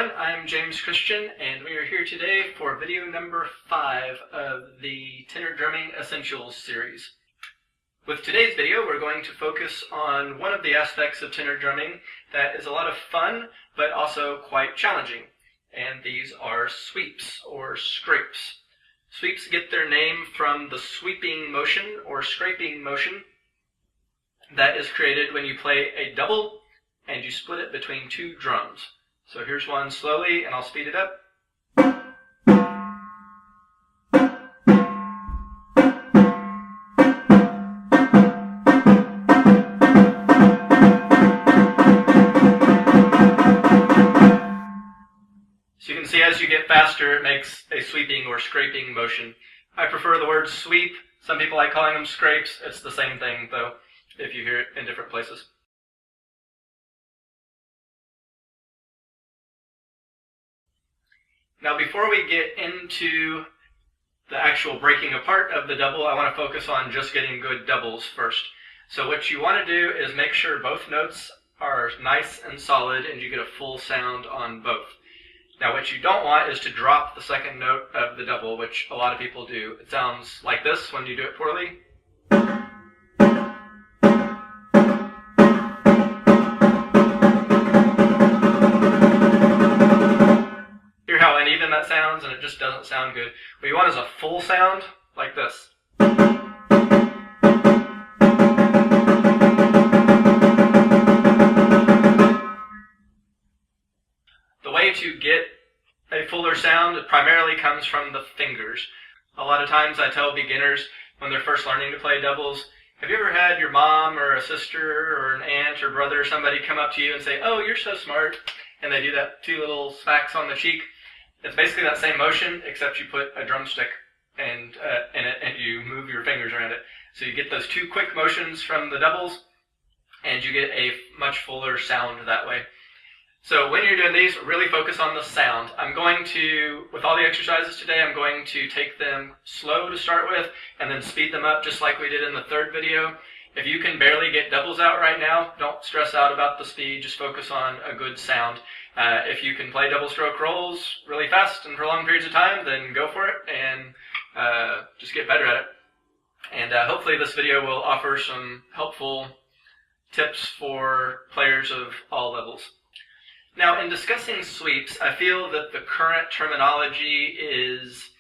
everyone, I'm James Christian, and we are here today for video number 5 of the Tenor Drumming Essentials series. With today's video, we're going to focus on one of the aspects of tenor drumming that is a lot of fun, but also quite challenging, and these are sweeps, or scrapes. Sweeps get their name from the sweeping motion, or scraping motion, that is created when you play a double and you split it between two drums. So here's one slowly, and I'll speed it up. So you can see as you get faster, it makes a sweeping or scraping motion. I prefer the word sweep. Some people like calling them scrapes. It's the same thing, though, if you hear it in different places. Now, before we get into the actual breaking apart of the double, I want to focus on just getting good doubles first. So what you want to do is make sure both notes are nice and solid and you get a full sound on both. Now, what you don't want is to drop the second note of the double, which a lot of people do. It sounds like this when you do it poorly. How uneven that sounds, and it just doesn't sound good. What you want is a full sound like this. The way to get a fuller sound primarily comes from the fingers. A lot of times I tell beginners when they're first learning to play doubles, have you ever had your mom or a sister or an aunt or brother or somebody come up to you and say, "Oh, you're so smart," and they do that two little smacks on the cheek? It's basically that same motion, except you put a drumstick in it and you move your fingers around it. So you get those two quick motions from the doubles, and you get a much fuller sound that way. So when you're doing these, really focus on the sound. I'm going to, with all the exercises today, I'm going to take them slow to start with, and then speed them up just like we did in the third video. If you can barely get doubles out right now, don't stress out about the speed, just focus on a good sound. If you can play double stroke rolls really fast and for long periods of time, then go for it and just get better at it. And hopefully this video will offer some helpful tips for players of all levels. Now, in discussing sweeps, I feel that the current terminology is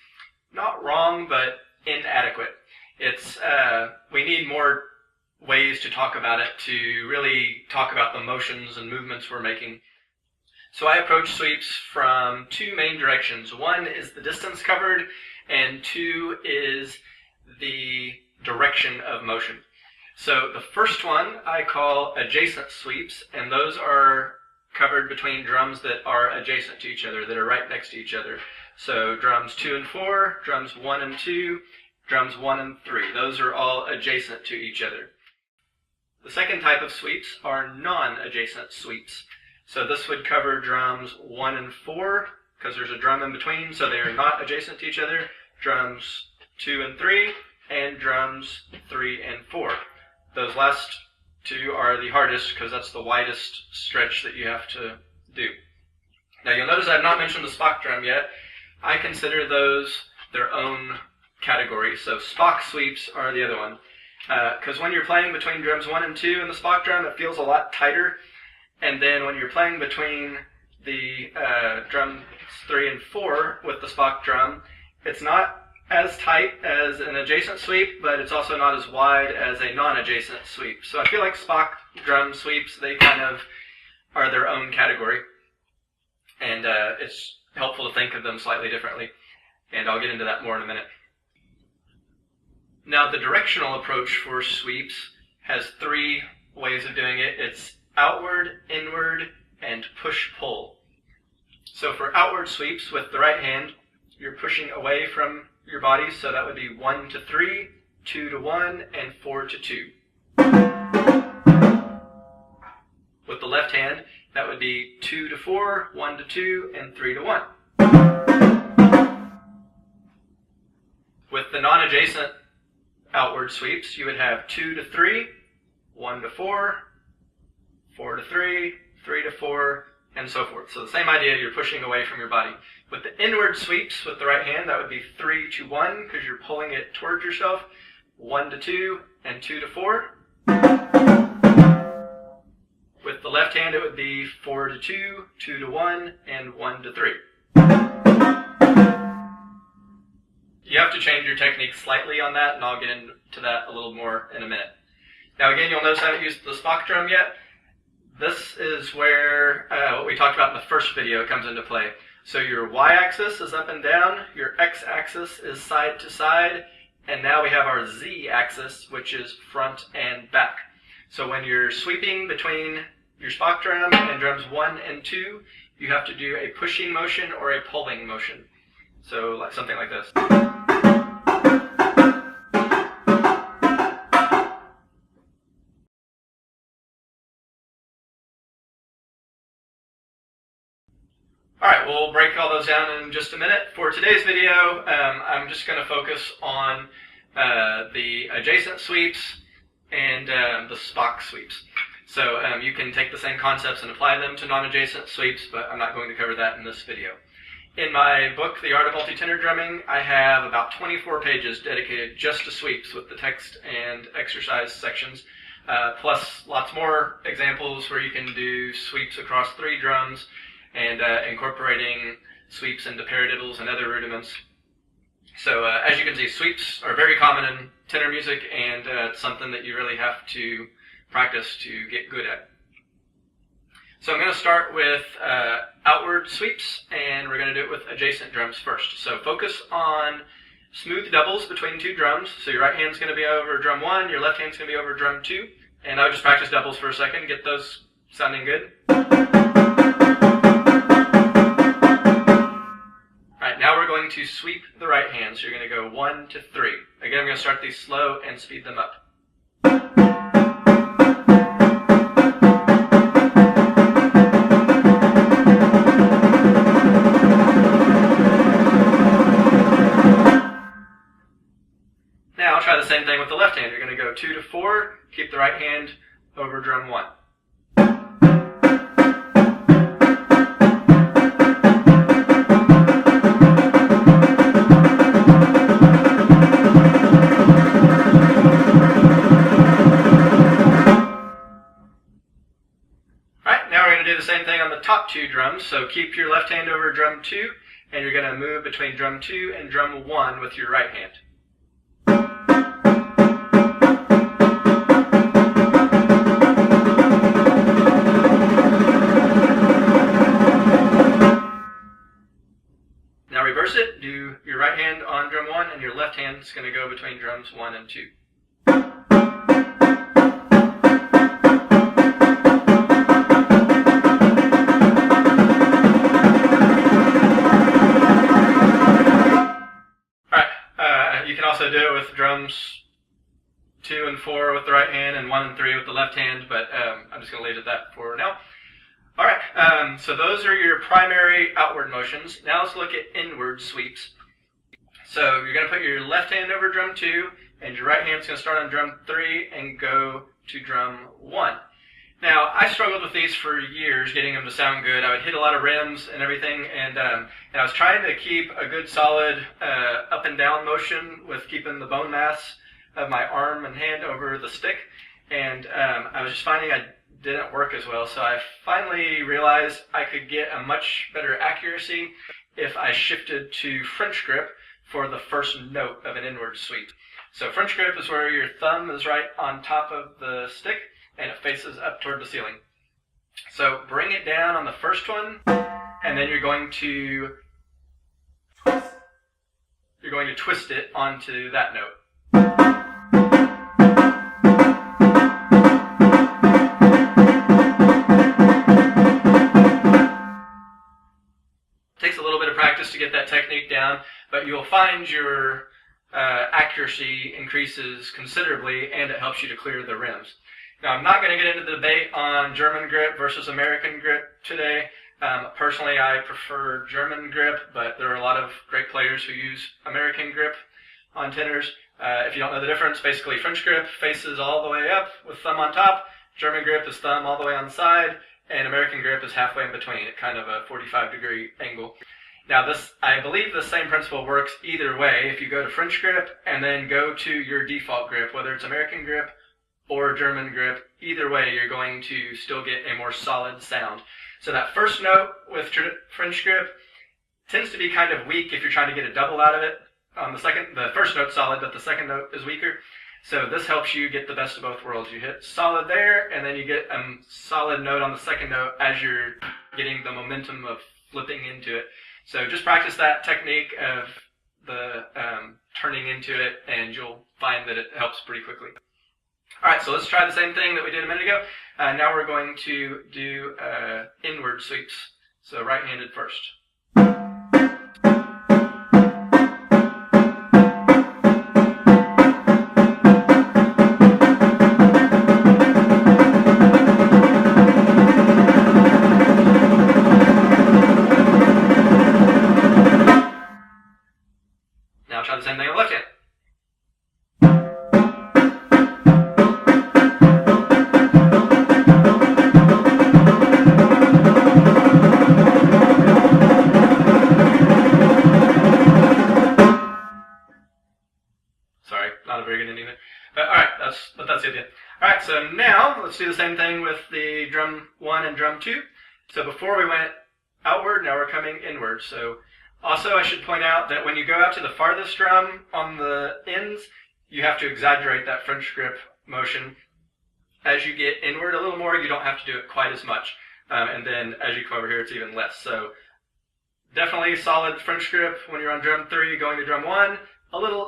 not wrong, but inadequate. We need more ways to talk about it, to really talk about the motions and movements we're making. So I approach sweeps from two main directions. One is the distance covered, and two is the direction of motion. So the first one I call adjacent sweeps, and those are covered between drums that are adjacent to each other, that are right next to each other. So drums 2 and 4, drums 1 and 2, drums 1 and 3. Those are all adjacent to each other. The second type of sweeps are non-adjacent sweeps. So this would cover drums 1 and 4, because there's a drum in between, so they are not adjacent to each other, drums 2 and 3, and drums 3 and 4. Those last two are the hardest, because that's the widest stretch that you have to do. Now you'll notice I have not mentioned the Spock drum yet. I consider those their own category, so Spock sweeps are the other one. Because when you're playing between drums 1 and 2 in the Spock drum, it feels a lot tighter. And then when you're playing between the drums 3 and 4 with the Spock drum, it's not as tight as an adjacent sweep, but it's also not as wide as a non-adjacent sweep. So I feel like Spock drum sweeps, they kind of are their own category. And it's helpful to think of them slightly differently. And I'll get into that more in a minute. Now, the directional approach for sweeps has 3 ways of doing it. It's outward, inward, and push-pull. So for outward sweeps with the right hand, you're pushing away from your body, so that would be 1 to 3, 2 to 1, and 4 to 2. With the left hand, that would be 2 to 4, 1 to 2, and 3 to 1. With the non-adjacent outward sweeps, you would have 2 to 3, 1 to 4, 4 to 3, 3 to 4, and so forth. So the same idea, you're pushing away from your body. With the inward sweeps with the right hand, that would be 3 to 1 because you're pulling it towards yourself, 1 to 2, and 2 to 4. With the left hand, it would be 4 to 2, 2 to 1, and 1 to 3. You have to change your technique slightly on that, and I'll get into that a little more in a minute. Now again, you'll notice I haven't used the Spock drum yet. This is where what we talked about in the first video comes into play. So your y-axis is up and down, your x-axis is side to side, and now we have our z-axis, which is front and back. So when you're sweeping between your Spock drum and drums 1 and 2, you have to do a pushing motion or a pulling motion. So like something like this. Alright, we'll break all those down in just a minute. For today's video, I'm just going to focus on the adjacent sweeps and the Spock sweeps. So you can take the same concepts and apply them to non-adjacent sweeps, but I'm not going to cover that in this video. In my book, The Art of Multi-Tenor Drumming, I have about 24 pages dedicated just to sweeps with the text and exercise sections, plus lots more examples where you can do sweeps across 3 drums and incorporating sweeps into paradiddles and other rudiments. So as you can see, sweeps are very common in tenor music, and it's something that you really have to practice to get good at. So I'm going to start with outward sweeps, and we're going to do it with adjacent drums first. So focus on smooth doubles between 2 drums. So your right hand's going to be over drum 1, your left hand's going to be over drum 2. And I would just practice doubles for a second, get those sounding good. Alright, now we're going to sweep the right hand. So you're going to go 1 to 3. Again, I'm going to start these slow and speed them up. Now I'll try the same thing with the left hand. You're going to go 2 to 4, keep the right hand over drum 1. The same thing on the top 2 drums, so keep your left hand over drum 2, and you're going to move between drum 2 and drum 1 with your right hand. Now reverse it, do your right hand on drum 1, and your left hand is going to go between drums 1 and 2. You can also do it with drums 2 and 4 with the right hand and 1 and 3 with the left hand, but I'm just going to leave it at that for now. Alright, so those are your primary outward motions. Now let's look at inward sweeps. So you're going to put your left hand over drum 2, and your right hand's going to start on drum 3 and go to drum 1. Now, I struggled with these for years, getting them to sound good. I would hit a lot of rims and everything, and I was trying to keep a good solid up and down motion with keeping the bone mass of my arm and hand over the stick, and I was just finding I didn't work as well, so I finally realized I could get a much better accuracy if I shifted to French grip for the first note of an inward sweep. So French grip is where your thumb is right on top of the stick, and it faces up toward the ceiling. So bring it down on the first one, and then you're going to twist it onto that note. It takes a little bit of practice to get that technique down, but you'll find your accuracy increases considerably, and it helps you to clear the rims. Now, I'm not going to get into the debate on German grip versus American grip today. Personally, I prefer German grip, but there are a lot of great players who use American grip on tenors. If you don't know the difference, basically French grip faces all the way up with thumb on top. German grip is thumb all the way on the side, and American grip is halfway in between at kind of a 45-degree angle. Now this, I believe the same principle works either way. If you go to French grip and then go to your default grip, whether it's American grip or German grip, either way you're going to still get a more solid sound. So that first note with French grip tends to be kind of weak if you're trying to get a double out of it. The first note's solid, but the second note is weaker. So this helps you get the best of both worlds. You hit solid there, and then you get a solid note on the second note as you're getting the momentum of flipping into it. So just practice that technique of the turning into it, and you'll find that it helps pretty quickly. All right, so let's try the same thing that we did a minute ago. Now we're going to do inward sweeps. So right-handed first. Now try the same thing on the left hand. Sorry, not a very good ending there. But all right, that's the idea. All right, so now let's do the same thing with the drum 1 and drum 2. So before we went outward, now we're coming inward. So also I should point out that when you go out to the farthest drum on the ends, you have to exaggerate that French grip motion. As you get inward a little more, you don't have to do it quite as much. And then as you come over here, it's even less. So definitely solid French grip when you're on drum 3 going to drum 1.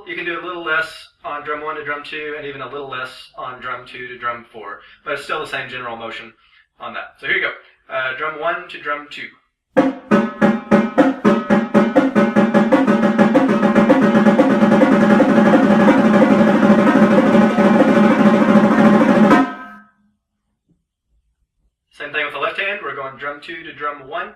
You can do a little less on drum 1 to drum 2, and even a little less on drum 2 to drum 4. But it's still the same general motion on that. So here you go. Drum 1 to drum 2. Same thing with the left hand. We're going drum 2 to drum 1.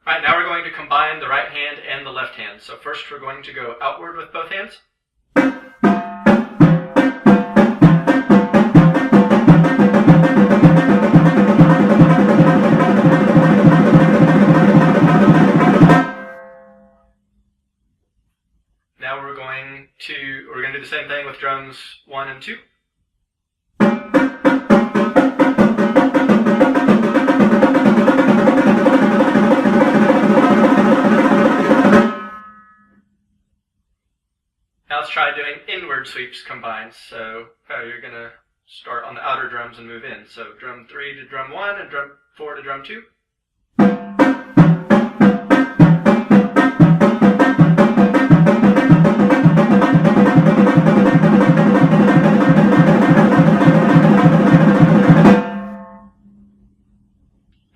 Alright, now we're going to combine the right hand and the left hand. So first we're going to go outward with both hands. Now we're going to do the same thing with drums 1 and 2. Now let's try doing inward sweeps combined. So you're going to start on the outer drums and move in. So drum 3 to drum 1 and drum 4 to drum 2.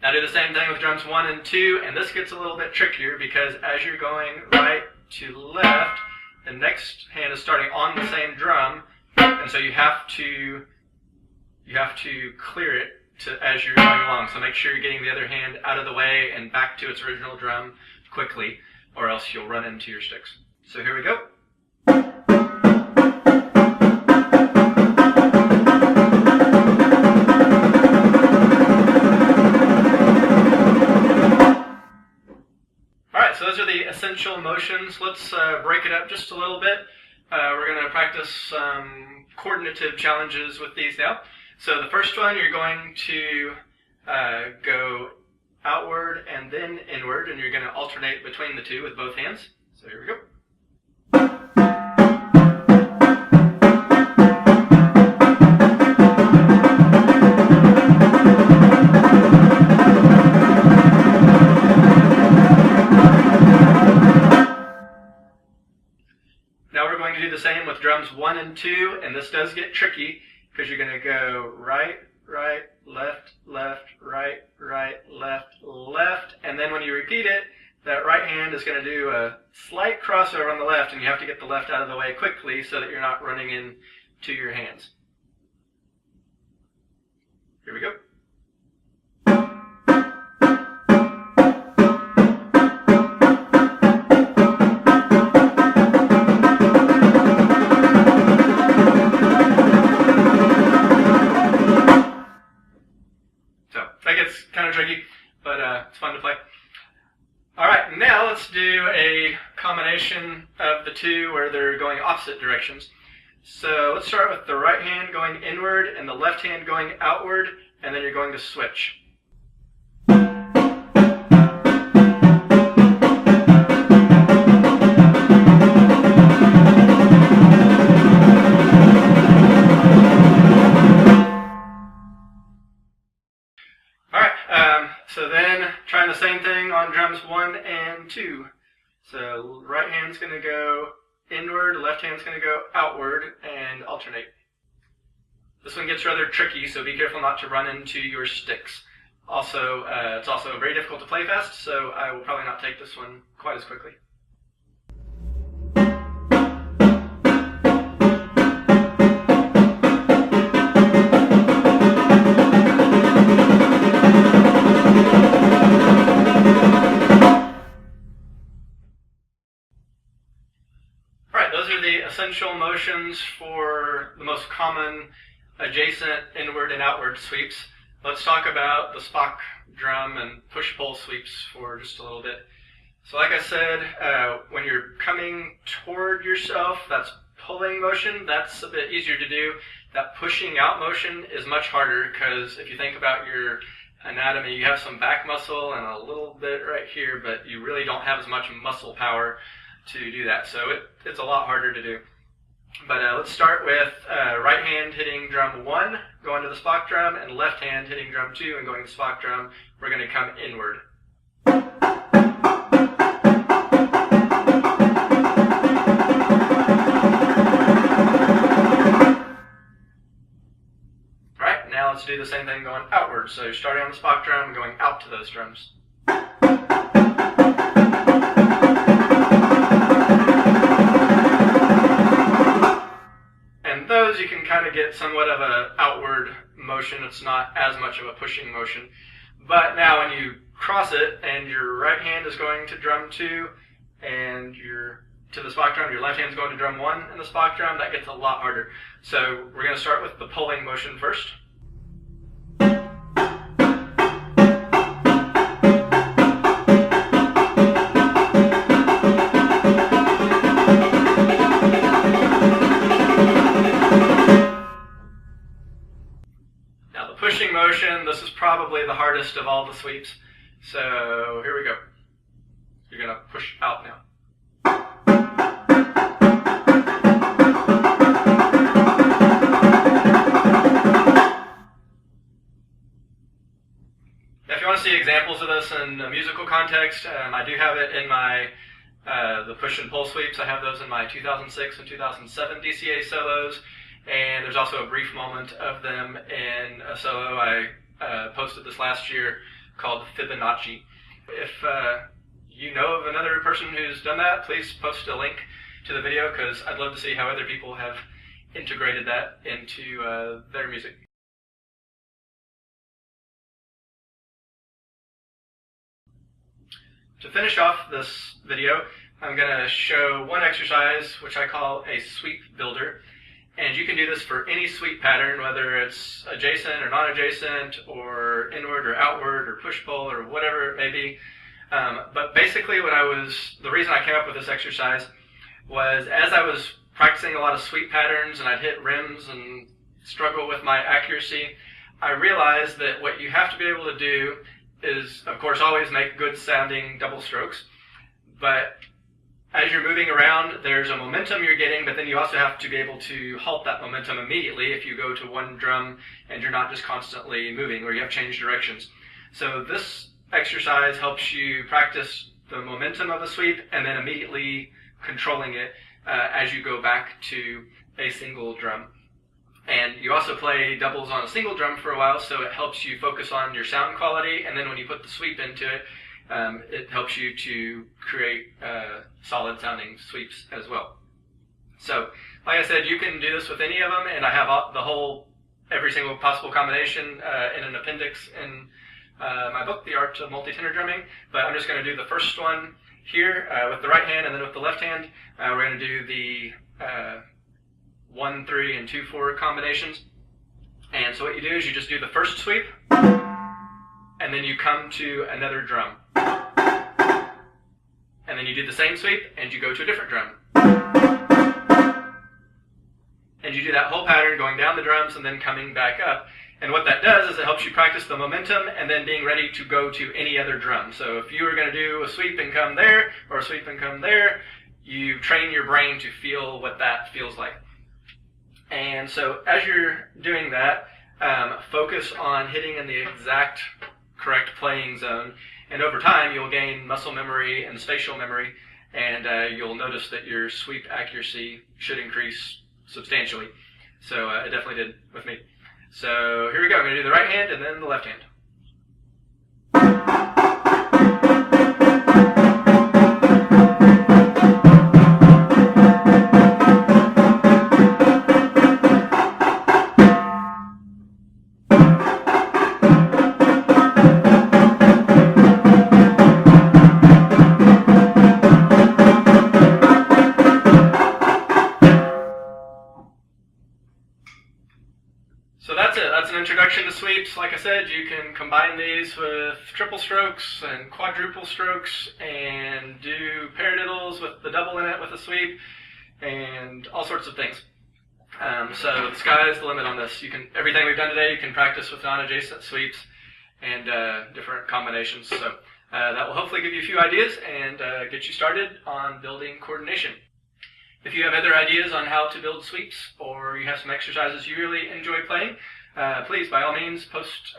Now do the same thing with drums 1 and 2, and this gets a little bit trickier because as you're going right to left, the next hand is starting on the same drum, and so you have to clear it as you're going along. So make sure you're getting the other hand out of the way and back to its original drum quickly, or else you'll run into your sticks. So here we go. So those are the essential motions. Let's break it up just a little bit. We're going to practice some coordinative challenges with these now. So the first one, you're going to go outward and then inward, and you're going to alternate between the two with both hands. So here we go. Now we're going to do the same with drums 1 and 2, and this does get tricky because you're going to go right, right, left, left, right, right, left, left, and then when you repeat it, that right hand is going to do a slight crossover on the left, and you have to get the left out of the way quickly so that you're not running into your hands. Here we go. gets kind of tricky, but it's fun to play. Alright, now let's do a combination of the two where they're going opposite directions. So let's start with the right hand going inward and the left hand going outward, and then you're going to switch. So then trying the same thing on drums 1 and 2. So right hand's going to go inward, left hand's going to go outward, and alternate. This one gets rather tricky, so be careful not to run into your sticks. Also, it's also very difficult to play fast, so I will probably not take this one quite as quickly. Essential motions for the most common adjacent inward and outward sweeps. Let's talk about the Spock drum and push-pull sweeps for just a little bit. So like I said, when you're coming toward yourself, that's pulling motion. That's a bit easier to do. That pushing out motion is much harder because if you think about your anatomy, you have some back muscle and a little bit right here, but you really don't have as much muscle power to do that. So it's a lot harder to do. But let's start with right hand hitting drum 1, going to the Spock drum, and left hand hitting drum 2 and going to the Spock drum. We're going to come inward. Alright, now let's do the same thing going outward. So you're starting on the Spock drum and going out to those drums. Those you can kind of get somewhat of an outward motion. It's not as much of a pushing motion. But now when you cross it and your right hand is going to drum 2 and you're to the Spock drum, your left hand is going to drum 1 and the Spock drum, that gets a lot harder. So we're going to start with the pulling motion first. Motion, this is probably the hardest of all the sweeps. So here we go. You're going to push out now. Now, if you want to see examples of this in a musical context, I do have it in my the push and pull sweeps. I have those in my 2006 and 2007 DCA solos. And there's also a brief moment of them in a solo I posted this last year called Fibonacci. If you know of another person who's done that, please post a link to the video because I'd love to see how other people have integrated that into their music. To finish off this video, I'm going to show one exercise which I call a sweep builder. And you can do this for any sweep pattern, whether it's adjacent or non-adjacent, or inward or outward, or push-pull, or whatever it may be. But basically the reason I came up with this exercise was as I was practicing a lot of sweep patterns and I'd hit rims and struggle with my accuracy, I realized that what you have to be able to do is, of course, always make good sounding double strokes. But as you're moving around, there's a momentum you're getting, but then you also have to be able to halt that momentum immediately if you go to one drum and you're not just constantly moving or you have changed directions. So this exercise helps you practice the momentum of a sweep and then immediately controlling it as you go back to a single drum. And you also play doubles on a single drum for a while, so it helps you focus on your sound quality, and then when you put the sweep into it, it helps you to create solid sounding sweeps as well. So, like I said, you can do this with any of them, and I have every single possible combination in an appendix in my book, The Art of Multi-Tenor Drumming. But I'm just going to do the first one here with the right hand, and then with the left hand, we're going to do the 1-3 and 2-4 combinations. And so what you do is you just do the first sweep, and then you come to another drum. And then you do the same sweep, and you go to a different drum. And you do that whole pattern going down the drums and then coming back up. And what that does is it helps you practice the momentum and then being ready to go to any other drum. So if you were going to do a sweep and come there, or a sweep and come there, you train your brain to feel what that feels like. And so as you're doing that, focus on hitting in the exact correct playing zone. And over time, you'll gain muscle memory and spatial memory, and you'll notice that your sweep accuracy should increase substantially. So it definitely did with me. So here we go. I'm going to do the right hand and then the left hand. So that's it. That's an introduction to sweeps. Like I said, you can combine these with triple strokes and quadruple strokes and do paradiddles with the double in it with a sweep and all sorts of things. So the sky's the limit on this. Everything we've done today, you can practice with non-adjacent sweeps and different combinations. So that will hopefully give you a few ideas and get you started on building coordination. If you have other ideas on how to build sweeps, or you have some exercises you really enjoy playing, please, by all means, post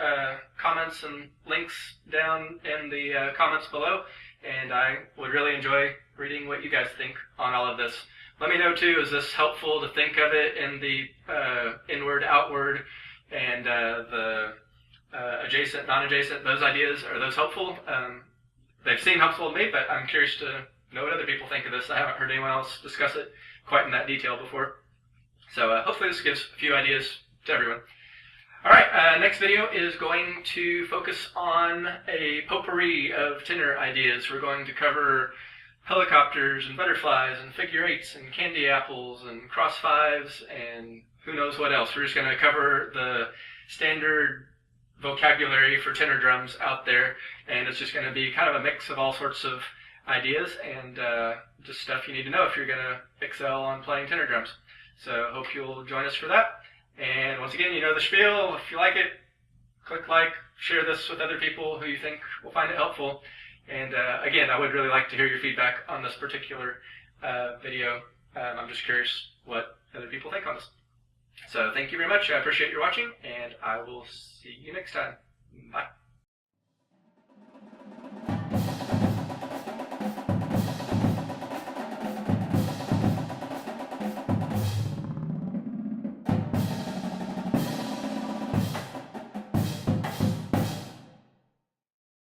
comments and links down in the comments below, and I would really enjoy reading what you guys think on all of this. Let me know, too, is this helpful to think of it in the inward, outward, and the adjacent, non-adjacent, those ideas, are those helpful? They've seemed helpful to me, but I'm curious to know what other people think of this. I haven't heard anyone else discuss it quite in that detail before. So hopefully this gives a few ideas to everyone. All right, next video is going to focus on a potpourri of tenor ideas. We're going to cover helicopters and butterflies and figure eights and candy apples and cross fives and who knows what else. We're just going to cover the standard vocabulary for tenor drums out there, and it's just going to be kind of a mix of all sorts of ideas and just stuff you need to know if you're going to excel on playing tenor drums. So hope you'll join us for that. And once again, you know the spiel. If you like it, click like, share this with other people who you think will find it helpful. And again, I would really like to hear your feedback on this particular video. I'm just curious what other people think on this. So thank you very much. I appreciate your watching, and I will see you next time. Bye.